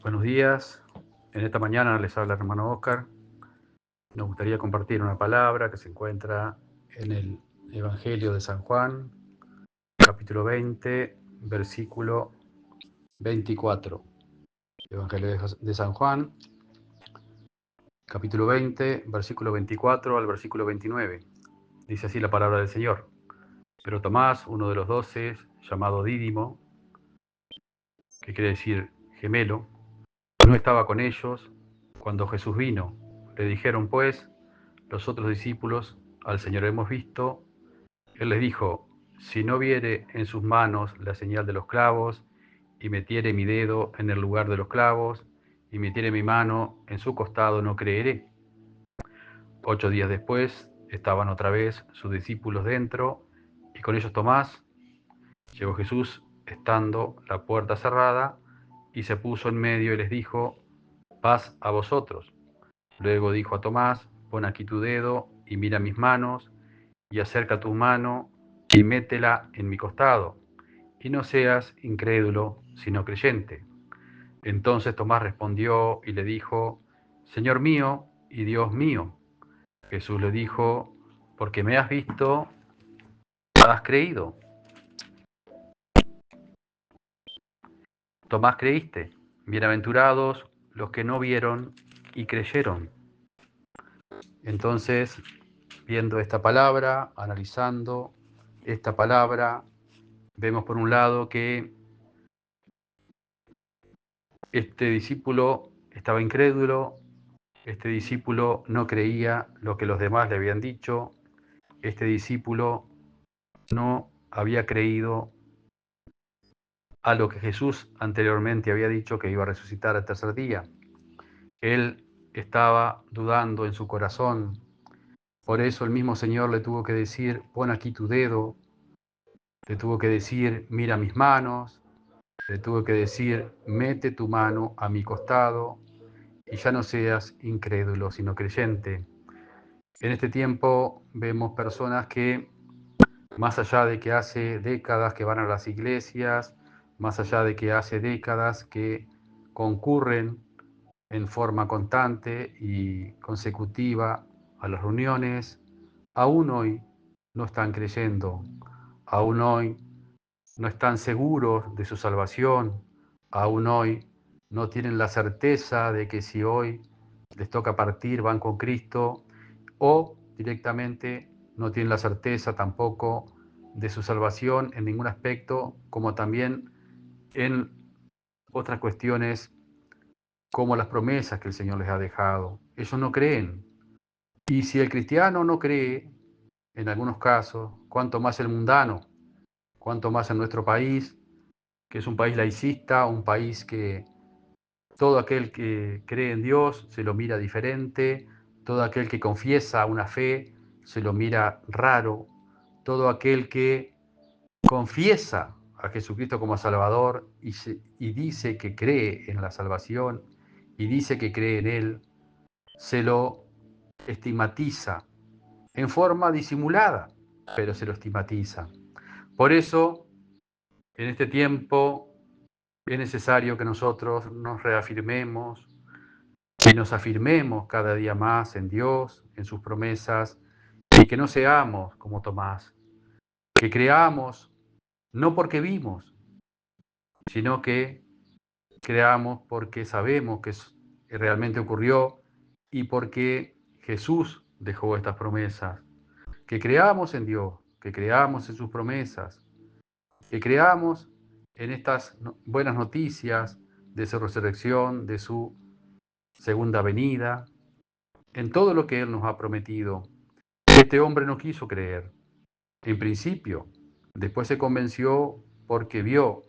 Buenos días. En esta mañana les habla el hermano Oscar. Nos gustaría compartir una palabra que se encuentra en el Evangelio de San Juan, capítulo 20, versículo 24. Evangelio de San Juan, capítulo 20, versículo 24 al versículo 29. Dice así la palabra del Señor. Pero Tomás, uno de los 12, llamado Dídimo, que quiere decir gemelo, no estaba con ellos cuando Jesús vino. Le dijeron pues los otros discípulos: al Señor hemos visto. Él les dijo: si no viere en sus manos la señal de los clavos, y metiere mi dedo en el lugar de los clavos, y metiere mi mano en su costado, no creeré. 8 días después estaban otra vez sus discípulos dentro, y con ellos Tomás. Llegó Jesús, estando la puerta cerrada, y se puso en medio y les dijo: paz a vosotros. Luego dijo a Tomás: pon aquí tu dedo y mira mis manos, y acerca tu mano y métela en mi costado, y no seas incrédulo, sino creyente. Entonces Tomás respondió y le dijo: Señor mío y Dios mío. Jesús le dijo: porque me has visto, has creído. Tomás, creíste. Bienaventurados los que no vieron y creyeron. Entonces, viendo esta palabra, analizando esta palabra, vemos por un lado que este discípulo estaba incrédulo, este discípulo no creía lo que los demás le habían dicho, este discípulo no había creído a lo que Jesús anteriormente había dicho, que iba a resucitar al tercer día. Él estaba dudando en su corazón. Por eso el mismo Señor le tuvo que decir: pon aquí tu dedo. Le tuvo que decir: mira mis manos. Le tuvo que decir: mete tu mano a mi costado, y ya no seas incrédulo, sino creyente. En este tiempo vemos personas que, más allá de que hace décadas que van a las iglesias, más allá de que hace décadas que concurren en forma constante y consecutiva a las reuniones, aún hoy no están creyendo, aún hoy no están seguros de su salvación, aún hoy no tienen la certeza de que si hoy les toca partir van con Cristo, o directamente no tienen la certeza tampoco de su salvación en ningún aspecto, como también en otras cuestiones como las promesas que el Señor les ha dejado. Ellos no creen. Y si el cristiano no cree, en algunos casos, cuánto más el mundano, cuánto más en nuestro país, que es un país laicista, un país que todo aquel que cree en Dios se lo mira diferente, todo aquel que confiesa una fe se lo mira raro, todo aquel que confiesa a Jesucristo como Salvador y dice que cree en la salvación y dice que cree en Él, se lo estigmatiza en forma disimulada, pero se lo estigmatiza. Por eso, en este tiempo es necesario que nosotros nos reafirmemos y nos afirmemos cada día más en Dios, en sus promesas, y que no seamos como Tomás, que creamos no porque vimos, sino que creamos porque sabemos que realmente ocurrió y porque Jesús dejó estas promesas. Que creamos en Dios, que creamos en sus promesas, que creamos en estas buenas noticias de su resurrección, de su segunda venida, en todo lo que Él nos ha prometido. Este hombre no quiso creer, en principio, después se convenció porque vio.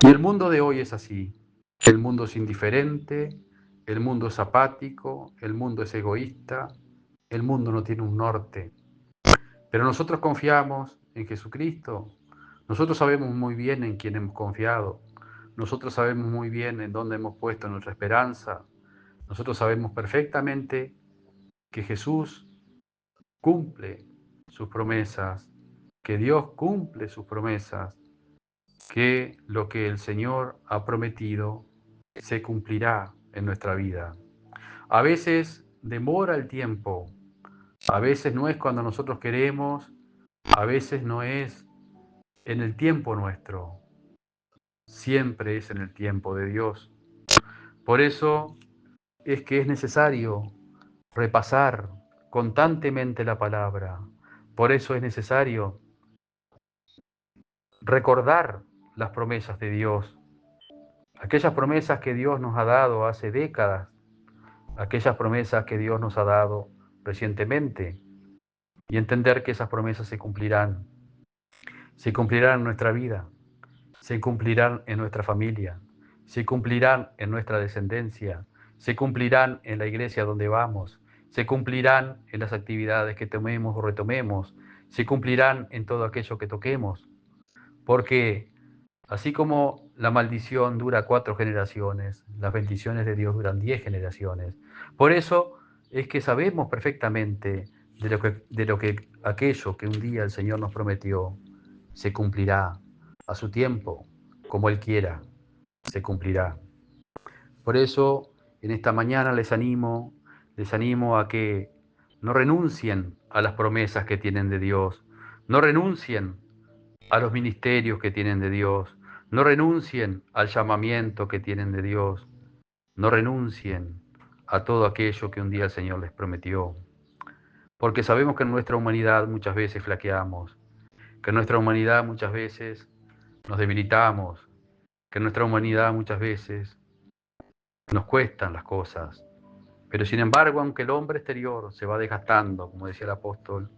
Y el mundo de hoy es así. El mundo es indiferente, el mundo es apático, el mundo es egoísta, el mundo no tiene un norte. Pero nosotros confiamos en Jesucristo. Nosotros sabemos muy bien en quién hemos confiado. Nosotros sabemos muy bien en dónde hemos puesto nuestra esperanza. Nosotros sabemos perfectamente que Jesús cumple sus promesas, que Dios cumple sus promesas, que lo que el Señor ha prometido se cumplirá en nuestra vida. A veces demora el tiempo, a veces no es cuando nosotros queremos, a veces no es en el tiempo nuestro, siempre es en el tiempo de Dios. Por eso es que es necesario repasar constantemente la palabra. Por eso es necesario recordar las promesas de Dios, aquellas promesas que Dios nos ha dado hace décadas, aquellas promesas que Dios nos ha dado recientemente, y entender que esas promesas se cumplirán en nuestra vida, se cumplirán en nuestra familia, se cumplirán en nuestra descendencia, se cumplirán en la iglesia donde vamos, se cumplirán en las actividades que tomemos o retomemos, se cumplirán en todo aquello que toquemos, porque así como la maldición dura 4 generaciones, las bendiciones de Dios duran 10 generaciones. Por eso es que sabemos perfectamente de lo que aquello que un día el Señor nos prometió se cumplirá a su tiempo, como Él quiera, se cumplirá. Por eso en esta mañana les animo a que no renuncien a las promesas que tienen de Dios, no renuncien a los ministerios que tienen de Dios, no renuncien al llamamiento que tienen de Dios, no renuncien a todo aquello que un día el Señor les prometió. Porque sabemos que en nuestra humanidad muchas veces flaqueamos, que en nuestra humanidad muchas veces nos debilitamos, que en nuestra humanidad muchas veces nos cuestan las cosas. Pero sin embargo, aunque el hombre exterior se va desgastando, como decía el apóstol,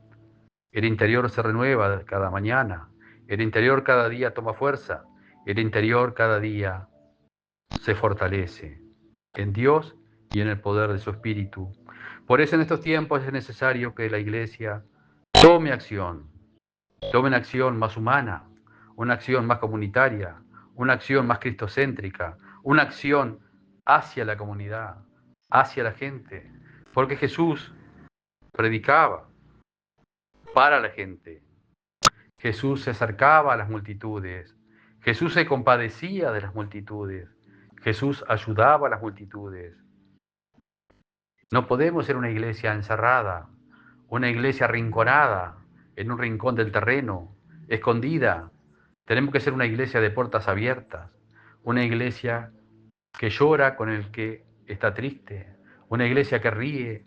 el interior se renueva cada mañana, el interior cada día toma fuerza, el interior cada día se fortalece en Dios y en el poder de su Espíritu. Por eso en estos tiempos es necesario que la Iglesia tome acción, tome una acción más humana, una acción más comunitaria, una acción más cristocéntrica, una acción hacia la comunidad, hacia la gente, porque Jesús predicaba para la gente. Jesús se acercaba a las multitudes, Jesús se compadecía de las multitudes, Jesús ayudaba a las multitudes. No podemos ser una iglesia encerrada, una iglesia arrinconada, en un rincón del terreno, escondida. Tenemos que ser una iglesia de puertas abiertas, una iglesia que llora con el que está triste, una iglesia que ríe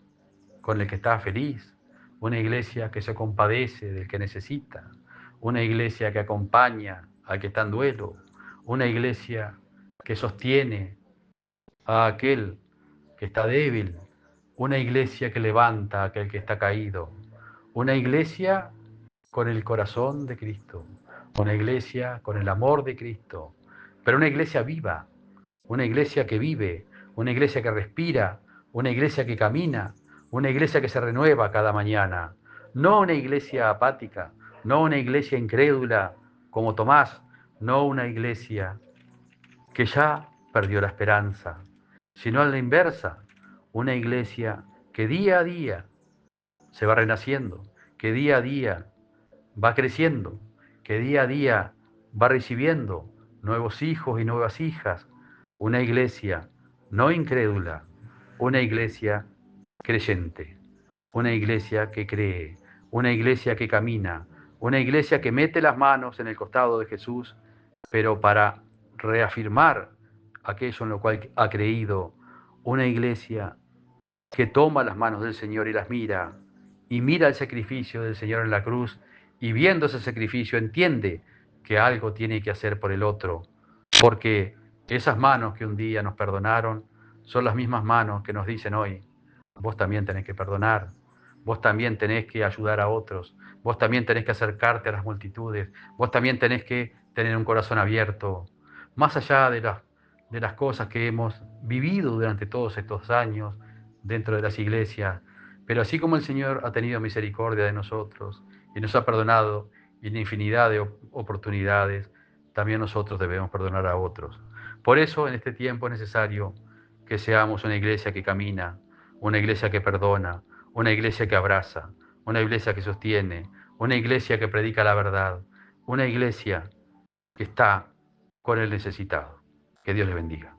con el que está feliz, una iglesia que se compadece del que necesita, una iglesia que acompaña al que está en duelo, una iglesia que sostiene a aquel que está débil, una iglesia que levanta a aquel que está caído, una iglesia con el corazón de Cristo, una iglesia con el amor de Cristo, pero una iglesia viva, una iglesia que vive, una iglesia que respira, una iglesia que camina, una iglesia que se renueva cada mañana, no una iglesia apática, no una iglesia incrédula como Tomás, no una iglesia que ya perdió la esperanza, sino a la inversa, una iglesia que día a día se va renaciendo, que día a día va creciendo, que día a día va recibiendo nuevos hijos y nuevas hijas, una iglesia no incrédula, una iglesia creyente, una iglesia que cree, una iglesia que camina, una iglesia que mete las manos en el costado de Jesús, pero para reafirmar aquello en lo cual ha creído, una iglesia que toma las manos del Señor y mira el sacrificio del Señor en la cruz, y viendo ese sacrificio entiende que algo tiene que hacer por el otro, porque esas manos que un día nos perdonaron son las mismas manos que nos dicen hoy, vos también tenés que perdonar, vos también tenés que ayudar a otros, vos también tenés que acercarte a las multitudes, vos también tenés que tener un corazón abierto, más allá de las cosas que hemos vivido durante todos estos años dentro de las iglesias, pero así como el Señor ha tenido misericordia de nosotros y nos ha perdonado en infinidad de oportunidades, también nosotros debemos perdonar a otros. Por eso en este tiempo es necesario que seamos una iglesia que camina, una iglesia que perdona, una iglesia que abraza, una iglesia que sostiene, una iglesia que predica la verdad, una iglesia que está con el necesitado. Que Dios les bendiga.